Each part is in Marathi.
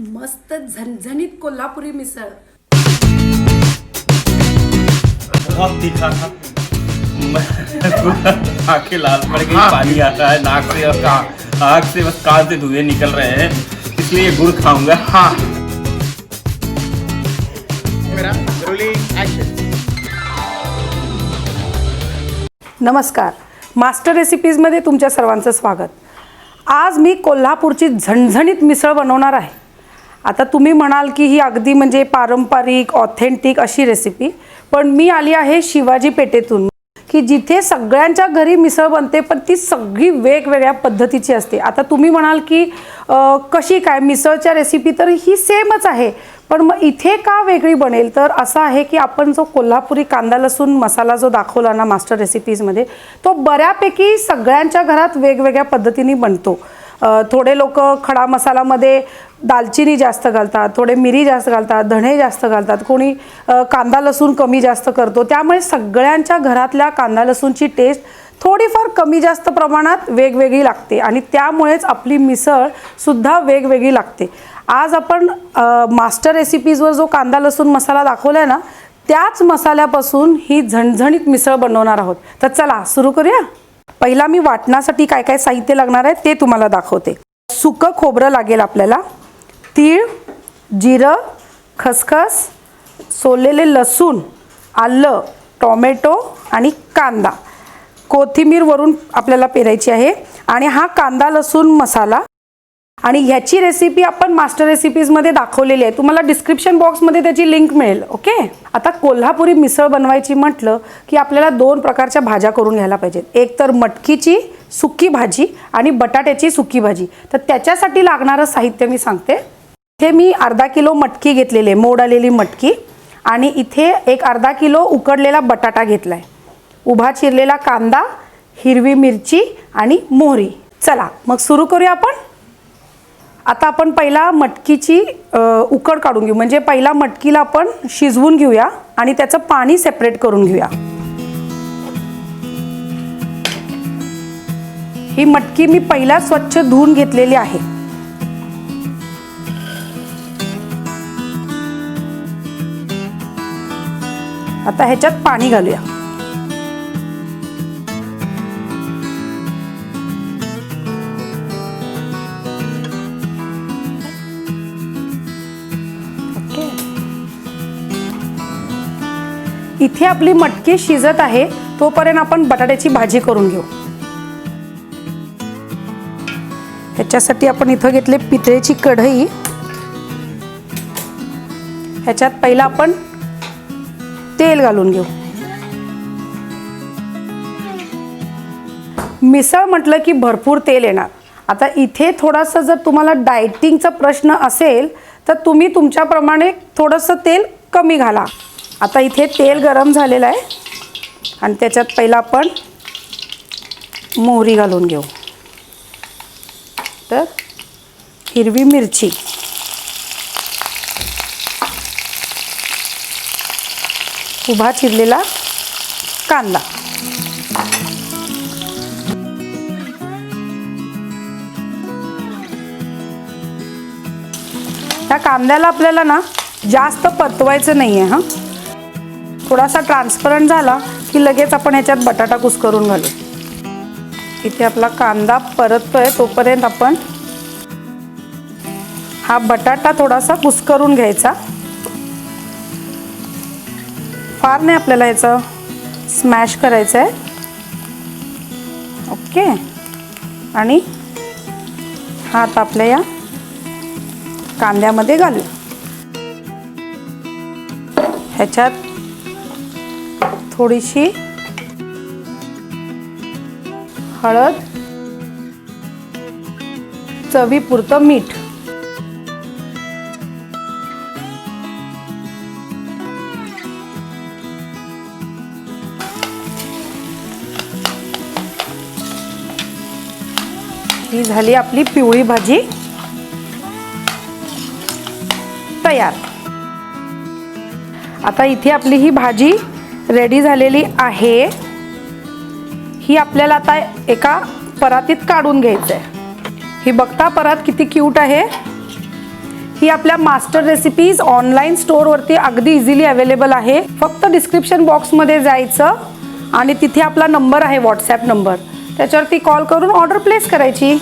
मस्त झणझणीत कोल्हापुरी मिसळ। बहुत तीखा था। आंखें लाल पड़ गई, पानी आ रहा है नाक से और आग से, बस कान से धुएं निकल रहे हैं, इसलिए गुड़ खाऊंगा। हाँ नमस्कार, मास्टर रेसिपीजमध्ये तुमच्या सर्वांचं स्वागत। आज मी कोल्हापूरची झणझणीत मिसळ बनवणार आहे। आता तुम्ही म्हणाल की ही अगदी म्हणजे पारंपरिक ऑथेंटिक अशी रेसिपी, पण मी आली आहे शिवाजी पेठेतून की जिथे सगळ्यांच्या घरी मिसळ बनते, पण ती सगळी वेगवेगळ्या पद्धतीची असते। आता तुम्ही म्हणाल की कशी काय मिसळच्या रेसिपी तर ही सेमच आहे, पण मग इथे का वेगळी बनेल? तर असं आहे की आपण जो कोल्हापुरी कांदा लसूण मसाला जो दाखवला ना मास्टर रेसिपीजमध्ये, तो बऱ्यापैकी सगळ्यांच्या घरात वेगवेगळ्या पद्धतीने बनतो। थोडे लोक खडा मसालामध्ये दालचिनी जास्त घालतात, थोडे मिरी जास्त घालतात, धणे जास्त घालतात, कोणी कांदा लसूण कमी जास्त करतो। त्यामुळे सगळ्यांच्या घरातल्या कांदा लसूणची टेस्ट थोडीफार कमी जास्त प्रमाणात वेगवेगळी लागते आणि त्यामुळेच आपली मिसळ सुद्धा वेगवेगळी लागते। आज आपण मास्टर रेसिपीजवर जो कांदा लसूण मसाला दाखवलाय ना, त्याच मसाल्यापासून ही झणझणीत मिसळ बनवणार आहोत। तर चला सुरू करूया। पहिला मी वाटण्यासाठी काय काय साहित्य लागणार आहे ते तुम्हाला दाखवते। सुकं खोबरं लागेल आपल्याला, तीळ, जिरं, खसखस, सोललेले लसूण, आलं, टोमॅटो आणि कांदा, कोथिंबीर वरून आपल्याला पेरायची आहे। आणि हा कांदा लसूण मसाला, आणि ह्याची रेसिपी आपण मास्टर रेसिपीजमध्ये दाखवलेली आहे, तुम्हाला डिस्क्रिप्शन बॉक्समध्ये त्याची लिंक मिळेल। ओके, आता कोल्हापुरी मिसळ बनवायची म्हटलं की आपल्याला दोन प्रकारच्या भाज्या करून घ्यायला पाहिजेत, एक तर मटकीची सुकी भाजी आणि बटाट्याची सुकी भाजी। तर त्याच्यासाठी लागणारं साहित्य मी सांगते। इथे मी अर्धा किलो मटकी घेतलेली, मोड आलेली मटकी, आणि इथे एक अर्धा किलो उकडलेला बटाटा घेतलाय, उभा चिरलेला कांदा, हिरवी मिरची आणि मोहरी। चला मग सुरू करूया आपण। आता आपण पहिला मटकीची उकड काढून घेऊ, म्हणजे पहिला मटकीला आपण शिजवून घेऊया आणि त्याचं पाणी सेपरेट करून घेऊया। ही मटकी मी पहिला स्वच्छ धुवून घेतलेली आहे। आता ह्याच्यात पाणी घालूया। इथे आपली मटकी शिजत आहे, तोपर्यंत आपण बटाट्याची भाजी करून घेऊ। ह्याच्यासाठी आपण इथं घेतले पितळेची कढई, ह्याच्यात पहिला आपण तेल घालून घेऊ। मिसळ म्हटलं की भरपूर तेल येणार। आता इथे थोडासा जर तुम्हाला डाएटिंगचा प्रश्न असेल तर तुम्ही तुमच्याप्रमाणे थोडंसं तेल कमी घाला। आता इथे तेल गरम झालेलं आहे आणि त्याच्यात पहिला आपण मोहरी घालून घेऊ, तर हिरवी मिरची, उभा चिरलेला कांदा, त्या कांद्याला आपल्याला ना जास्त परतवायचं नाहीये। हां, थोडासा ट्रान्सपरंट झाला की लगेच आपण ह्याच्यात बटाटा कुस्करून घालू। इथे आपला कांदा परततोय तोपर्यंत आपण हा बटाटा थोडासा कुस्करून घ्यायचा, फार नाही आपल्याला ह्याचं स्मॅश करायचं आहे। ओके, आणि हा आता आपल्या या कांद्यामध्ये घालू। ह्याच्यात थोडीशी हळद, चवीपुरतं मीठ, ही झाली आपली पिवळी भाजी तयार। आता इथे आपली ही भाजी रेडी झालेली आहे। ही आपल्याला आता एका परातीत काढून घ्यायचं आहे। ही बघता परात किती क्यूट आहे। ही आपल्या मास्टर रेसिपीज ऑनलाईन स्टोअरवरती अगदी इझिली अवेलेबल आहे. फक्त डिस्क्रिप्शन बॉक्समध्ये जायचं आणि तिथे आपला नंबर आहे, व्हॉट्सॲप नंबर, त्याच्यावरती कॉल करून ऑर्डर प्लेस करायची.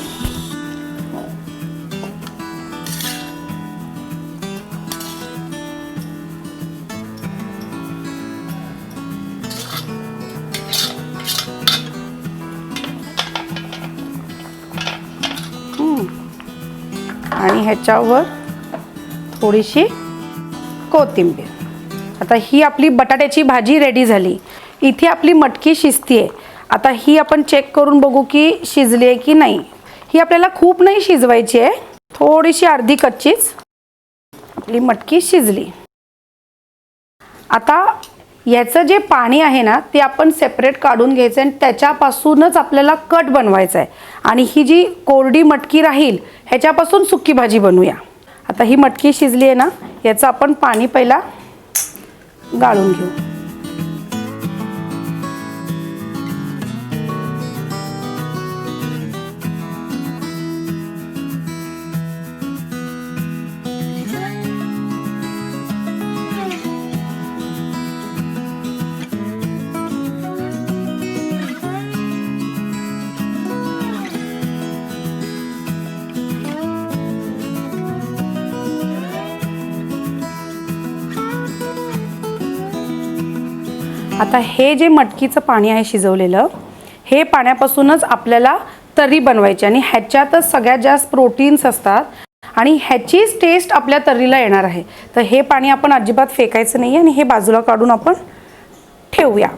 आणि ह्याच्यावर थोडीशी कोथिंबीर. आता ही आपली बटाट्याची भाजी रेडी झाली. इथे आपली मटकी शिजतीये. आता ही आपण चेक करून बघू की शिजली आहे की नाही. ही आपल्याला खूप नाही शिजवायची आहे, थोडीशी अर्धी कच्चीच. आपली मटकी शिजली. आता याचं जे पाणी आहे ना ते आपण सेपरेट काढून घ्यायचं आणि त्याच्यापासूनच आपल्याला कट बनवायचा आहे. आणि ही जी कोरडी मटकी राहील ह्याच्यापासून सुकी भाजी बनवूया. आता ही मटकी शिजली आहे ना, याचं आपण पाणी पहिला गाळून घेऊ. आता हे जे मटकीचं पाणी आहे शिजवलेलं, हे पाण्यापासूनच आपल्याला तर्री बनवायची आणि ह्याच्यातच सगळ्यात जास्त प्रोटीन्स असतात आणि ह्याचीच टेस्ट आपल्या तर्रीला येणार आहे. तर हे पाणी आपण अजिबात फेकायचं नाही आणि हे बाजूला काढून आपण ठेवूया.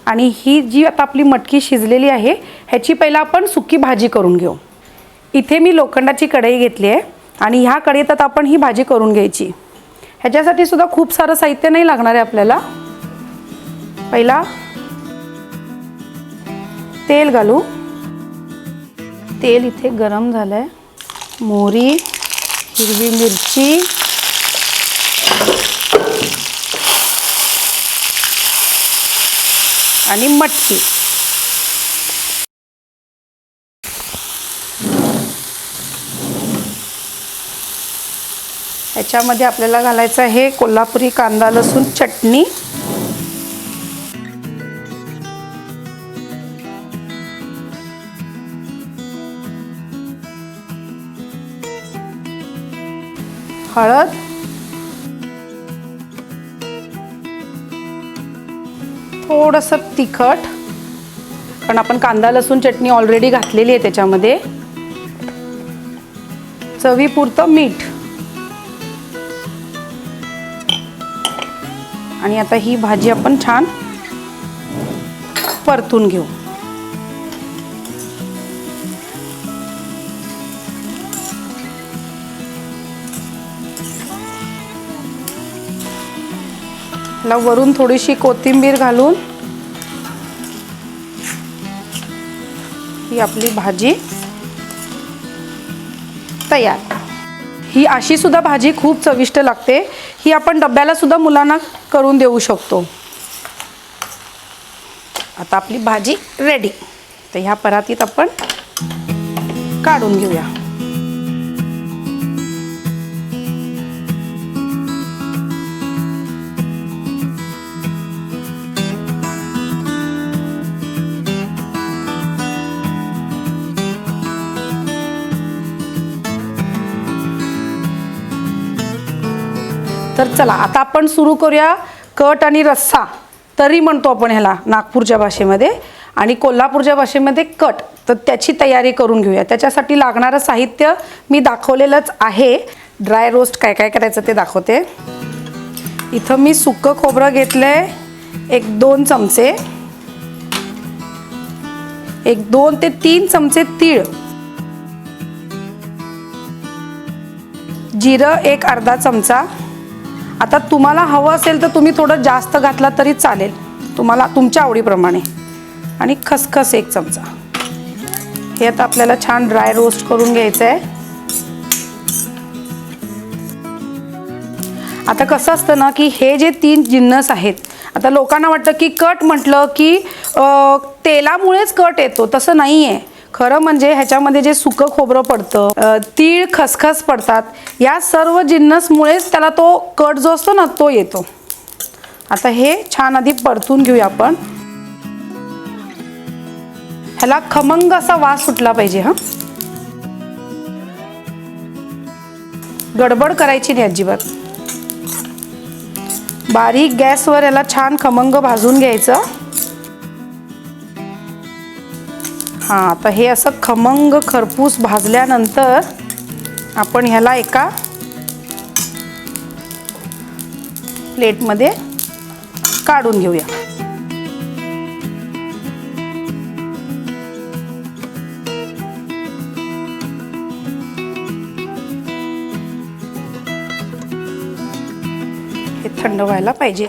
आणि ही जी आता आपली मटकी शिजलेली आहे ह्याची पहिला आपण सुकी भाजी करून घेऊ. इथे मी लोखंडाची कढई घेतली आहे आणि ह्या कढईत आता आपण ही भाजी करून घ्यायची. ह्याच्यासाठी सुद्धा खूप सारं साहित्य नाही लागणार आहे आपल्याला. पहिला तेल घालू. तेल इथे गरम झालंय. मोहरी, हिरवी मिरची, आणि मटकी. ह्याच्यामध्ये आपल्याला घालायचं आहे कोल्हापुरी कांदा लसूण चटणी, हळद, थोडंसं तिखट, कारण आपण कांदा लसूण चटणी ऑलरेडी घातलेली आहे त्याच्यामध्ये, चवीपुरतं मीठ. आणि आता ही भाजी आपण छान परतून घेऊ. ला वरून थोडीशी कोथिंबीर घालून ही आपली भाजी तयार. ही अशी सुद्धा भाजी खूप चविष्ट लागते. ही आपण डब्याला सुद्धा मुलांना करून देऊ शकतो. आता आपली भाजी रेडी. तर ह्या परातीत आपण काढून घेऊया. तर चला आता आपण सुरू करूया कट आणि रस्सा. तर्री म्हणतो आपण ह्याला नागपूरच्या भाषेमध्ये आणि कोल्हापूरच्या भाषेमध्ये कट. तर त्याची तयारी करून घेऊया. त्याच्यासाठी लागणारं साहित्य मी दाखवलेलंच आहे. ड्राय रोस्ट काय काय करायचं ते दाखवते. इथं मी सुक्कं खोबरं घेतलंय 1-2 चमचे, 1-2 ते 3 चमचे तीळ, जिरं 1-अर्धा चमचा. आता तुम्हाला हवं असेल तर तुम्ही थोडं जास्त घातला तरी चालेल, तुम्हाला तुमच्या आवडीप्रमाणे. आणि खसखस 1 चमचा. हे आता आपल्याला छान ड्राय रोस्ट करून घ्यायचं आहे. आता कसं असतं ना की हे जे 3 जिन्नस आहेत, आता लोकांना वाटतं की कट म्हटलं की तेलामुळेच कट येतो. तसं नाही आहे. खरं म्हणजे ह्याच्यामध्ये जे सुकं खोबरं पडतं, तीळ खसखस पडतात, या सर्व जिन्नसमुळेच त्याला तो कट जो असतो ना तो येतो. आता हे छान आधी परतून घेऊया आपण. ह्याला खमंग असा वास सुटला पाहिजे. हा, गडबड करायची नाही अजिबात. बारीक गॅसवर याला छान खमंग भाजून घ्यायचं. हा, आता हे असं खमंग खरपूस भाजल्यानंतर आपण ह्याला एका प्लेटमध्ये काढून घेऊया. हे थंड व्हायला पाहिजे.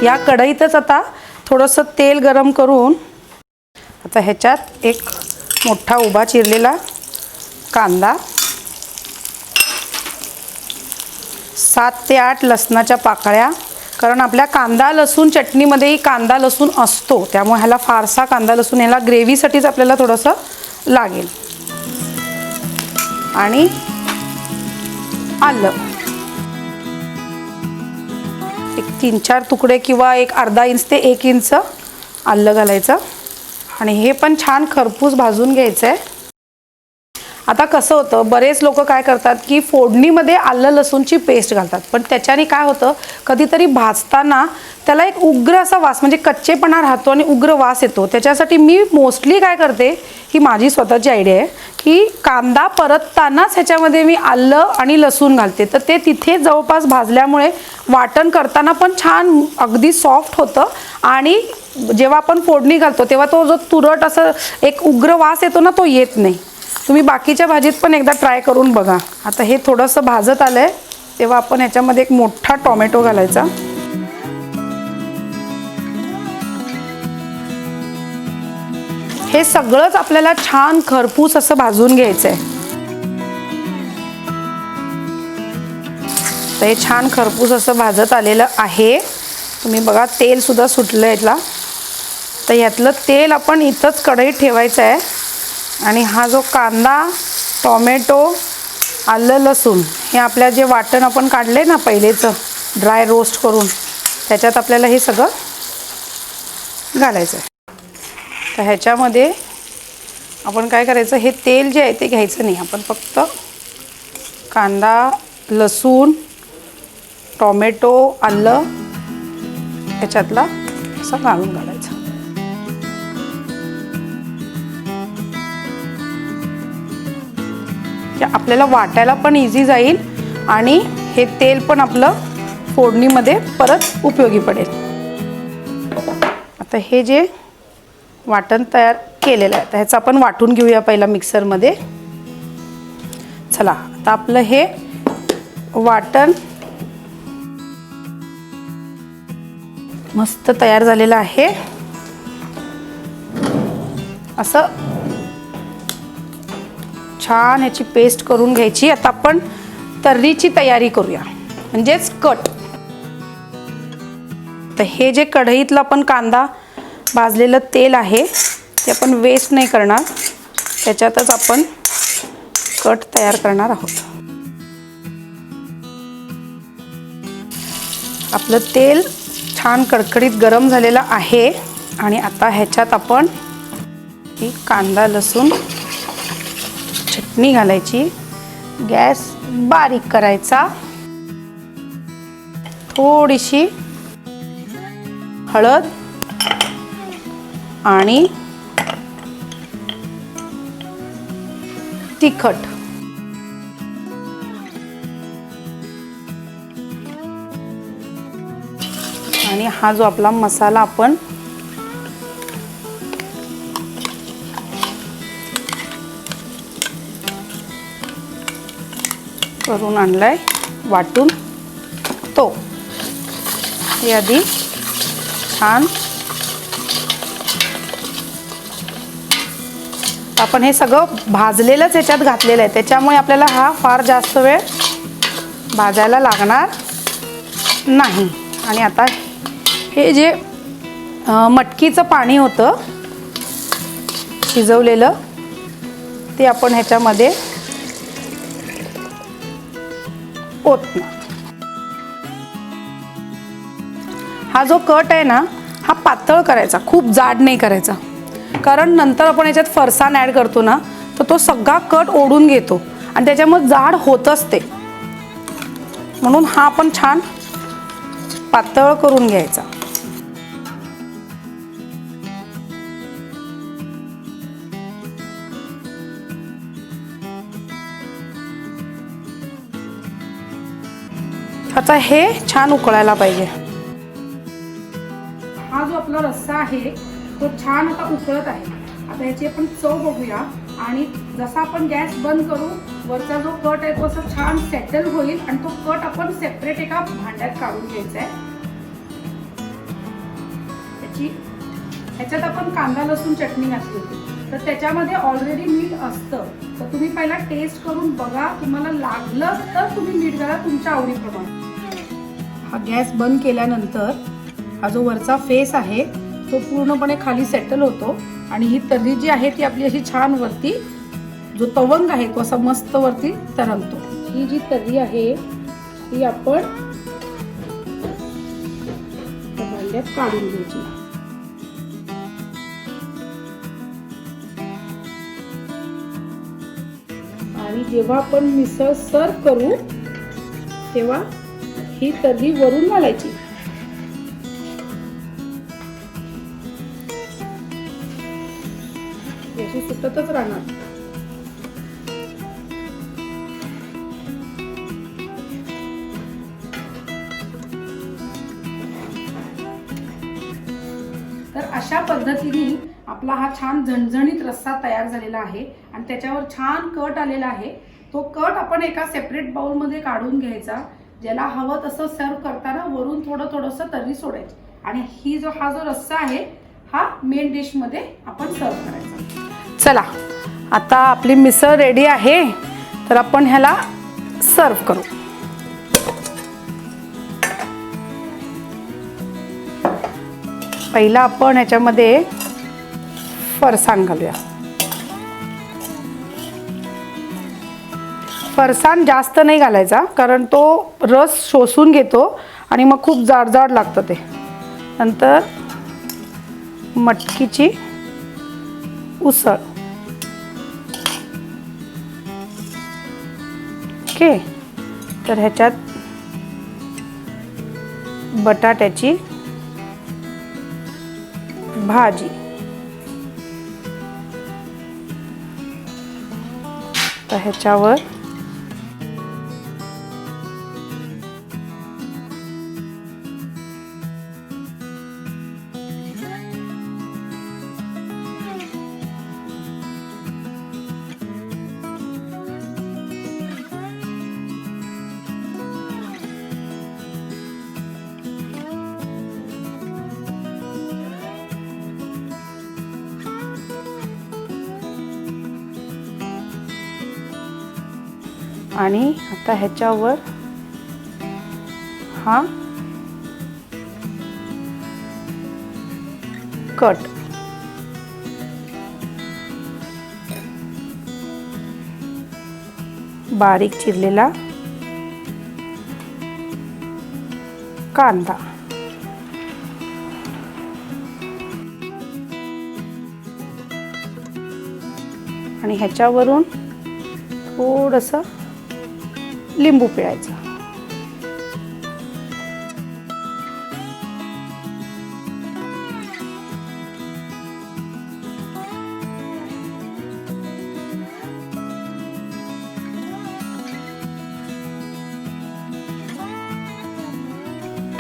या कढईतच आता थोडंसं तेल गरम करून आता ह्याच्यात एक मोठा उभा चिरलेला कांदा, 7 ते 8 लसणाच्या पाकळ्या, कारण आपल्या कांदा लसूण चटणीमध्येही कांदा लसूण असतो, त्यामुळे ह्याला फारसा कांदा लसूण ह्याला ग्रेव्हीसाठीच आपल्याला थोडंसं लागेल. आणि आलं एक 3-4 तुकडे किंवा एक अर्धा इंच ते 1 इंच आलं घालायचं आणि हे पण छान खरपूस भाजून घ्यायचं आहे. आता कसं होतं, बरेच लोक काय करतात की फोडणीमध्ये आलं लसूणची पेस्ट घालतात, पण त्याच्याने काय होतं, कधीतरी भाजताना त्याला एक उग्र असा वास म्हणजे कच्चेपणा राहतो आणि उग्र वास येतो. त्याच्यासाठी मी मोस्टली काय करते, ही माझी स्वतःची आयडिया आहे की कांदा परततानाच ह्याच्यामध्ये मी आलं आणि लसूण घालते, तर ते तिथे जवळपास भाजल्यामुळे वाटण करताना पण छान अगदी सॉफ्ट होतं आणि जेव्हा आपण फोडणी घालतो तेव्हा तो जो तुरट असं एक उग्र वास येतो ना, तो येत नाही. तुम्ही बाकीच्या भाजीत पण एकदा ट्राय करून बघा. आता हे थोडंसं भाजत आलंय तेव्हा आपण ह्याच्यामध्ये एक मोठा टोमॅटो घालायचा. हे सगळंच आपल्याला छान खरपूस असं भाजून घ्यायचंय. तर हे छान खरपूस असं भाजत आलेलं आहे. तुम्ही बघा तेल सुद्धा सुटलं यातला. तर यातलं तेल आपण इथंच कढईत ठेवायचं आहे आणि हा जो कांदा, टोमॅटो, आलं लसूण हे आपल्या जे वाटण आपण काढले ना पहिलेचं ड्राय रोस्ट करून, त्याच्यात आपल्याला हे सगळं घालायचं आहे. तर ह्याच्यामध्ये आपण काय करायचं, हे तेल जे आहे ते घ्यायचं नाही, आपण फक्त कांदा, लसूण, टोमॅटो, आलं ह्याच्यातला असं घालून घालायचं. आपल्याला वाटायला पण इझी जाईल आणि हे तेल पण आपलं फोडणीमध्ये परत उपयोगी पडेल. आता हे जे वाटण तयार केलेलं आहे तर ह्याचं आपण वाटून घेऊया पहिला मिक्सरमध्ये. चला, आता आपलं हे वाटण मस्त तयार झालेलं आहे. असं छान ह्याची पेस्ट करून घ्यायची. आता आपण तर्रीची तयारी करूया, म्हणजेच कट. तर हे जे कढईतलं आपण कांदा भाजलेलं तेल आहे ते आपण वेस्ट नाही करणार, त्याच्यातच आपण कट तयार करणार आहोत. आपलं तेल छान कडकडीत गरम झालेलं आहे आणि आता ह्याच्यात आपण ही कांदा लसूण चटणी घालायची. गॅस बारीक करायचा. थोडीशी हळद आणि तिखट. आणि हा जो आपला मसाला आपण करून आणलाय वाटून, तो हे आधी छान आपण हे सगळं भाजलेलंच ह्याच्यात घातलेलं आहे, त्याच्यामुळे आपल्याला हा फार जास्त वेळ भाजायला लागणार नाही. आणि आता हे जे मटकीचं पाणी होतं शिजवलेलं, ते आपण ह्याच्यामध्ये ओतणार. हा जो कट आहे ना, हा पातळ करायचा, खूप जाड नाही करायचा, कारण नंतर आपण याच्यात फरसाण ॲड करतो ना, तर तो सगळा कट ओढून घेतो आणि त्याच्यामुळे जाड होतच ते. म्हणून हा आपण छान पातळ करून घ्यायचा. आता हे छान उकळायला पाहिजे. हा जो आपला रस्सा आहे तो छान आता उकळत आहे. आता याची आपण चव बघूया आणि जसा आपण गॅस बंद करू, वरचा जो कट आहे तो असा छान सेटल होईल आणि तो कट आपण सेपरेट एका भांड्यात काढून घ्यायचा आहे. ह्याच्यात आपण कांदा लसूण चटणी घातली होती, तर त्याच्यामध्ये ऑलरेडी मीठ असतं. तर तुम्ही पहिला टेस्ट करून बघा, तुम्हाला लागलं तर तुम्ही मीठ घाला तुमच्या आवडीप्रमाणे. हा गॅस बंद केल्यानंतर हा जो वरचा फेस आहे तो पूर्णपणे खाली सेटल होतो आणि ही तर्री जी आहे ती आपली अशी छान वरती, जो तवंग आहे तो असा मस्त वरती तरंगतो. ही जी तर्री आहे ती आपण भांड्यात काढून घ्यायची. आणि जेव्हा आपण मिसळ सर्व करू तेव्हा ही तर्री वरून घालायची. याची सुटतच राहणार. तर अशा पद्धतीने आपला हा छान झणझणीत रस्सा तयार झालेला आहे आणि त्याच्यावर छान कट आलेला आहे. तो कट आपण एका सेपरेट बाउल मध्ये काढून घ्यायचा. ज्याला हवं तसं सर्व करताना वरून थोडंसं तर्री सोडायची आणि हा जो रस्सा आहे हा मेन डिश मध्ये आपण सर्व करायचा. चला, आता आपली मिसळ रेडी आहे, तर आपण ह्याला सर्व करू. पहिला आपण ह्याच्यामध्ये फरसाण घालूया. फरसाण जास्त नाही घालायचा, कारण तो रस शोषून घेतो आणि मग खूप जाड जाड लागतं ते. नंतर मटकीची उसळ. ओके, तर ह्याच्यात बटाट्याची भाजी, तर ह्याच्यावर आणि आता ह्याच्यावर हा कट. बारीक चिरलेला कांदा आणि ह्याच्यावरून थोडंसं लिंबू पिळायचं.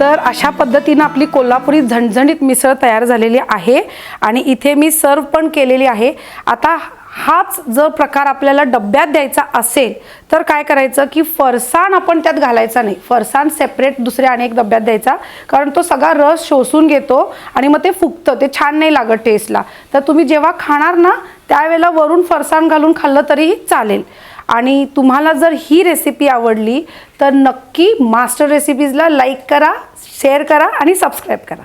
तर अशा पद्धतीने आपली कोल्हापुरी झणझणीत मिसळ तयार झालेली आहे आणि इथे मी सर्व पण केलेली आहे. आता हाच जर प्रकार आपल्याला डब्यात द्यायचा असेल तर काय करायचं की फरसाण आपण त्यात घालायचा नाही. फरसाण सेपरेट दुसऱ्या अनेक डब्यात द्यायचा, कारण तो सगळा रस शोषून घेतो आणि मग ते फुगतं, ते छान नाही लागत टेस्टला. तर तुम्ही जेव्हा खाणार ना त्यावेळेला वरून फरसाण घालून खाल्लं तरीही चालेल. आणि तुम्हाला जर ही रेसिपी आवडली तर नक्की मास्टर रेसिपीजला लाईक करा, शेअर करा आणि सबस्क्राईब करा.